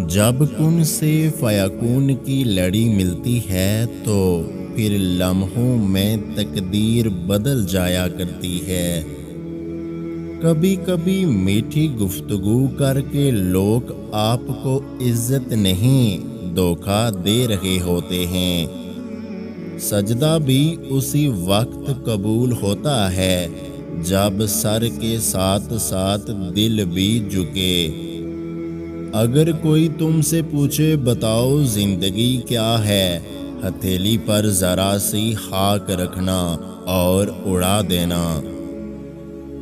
जब कुन से फयाकून की लड़ी मिलती है तो फिर लम्हों में तकदीर बदल जाया करती है। कभी कभी मीठी गुफ्तगू करके लोग आपको इज्जत नहीं धोखा दे रहे होते हैं। सजदा भी उसी वक्त कबूल होता है जब सर के साथ साथ दिल भी झुके। अगर कोई तुमसे पूछे बताओ जिंदगी क्या है, हथेली पर जरा सी खाक रखना और उड़ा देना।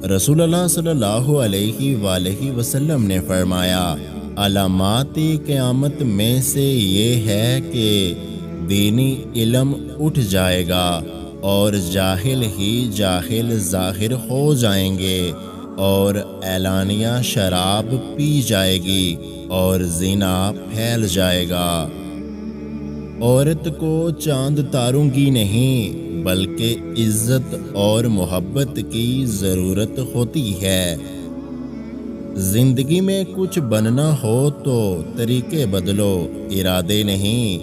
रसूलुल्लाह सल्लल्लाहु अलैहि वसल्लम ने फरमाया, अलामात क़यामत में से ये है कि दीनी इल्म उठ जाएगा और जाहिल ही जाहिल ज़ाहिर हो जाएंगे और एलानिया शराब पी जाएगी और ज़िना फैल जाएगा। औरत को चांद तारों की नहीं बल्कि इज्जत और मोहब्बत की ज़रूरत होती है। ज़िंदगी में कुछ बनना हो तो तरीके बदलो, इरादे नहीं।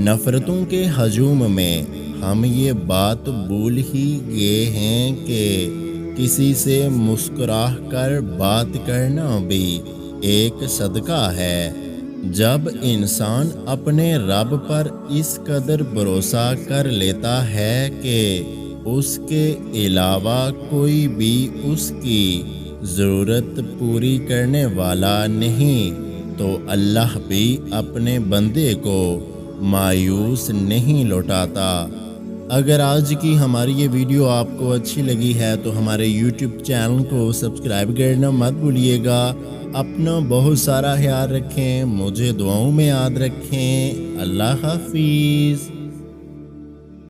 नफ़रतों के हजूम में हम ये बात भूल ही गए हैं कि किसी से मुस्कुरा कर बात करना भी एक सदका है। जब इंसान अपने रब पर इस कदर भरोसा कर लेता है कि उसके अलावा कोई भी उसकी ज़रूरत पूरी करने वाला नहीं, तो अल्लाह भी अपने बंदे को मायूस नहीं लौटाता। अगर आज की हमारी ये वीडियो आपको अच्छी लगी है तो हमारे YouTube चैनल को सब्सक्राइब करना मत भूलिएगा। अपना बहुत सारा ख्याल रखें, मुझे दुआओं में याद रखें। अल्लाह हाफिज़।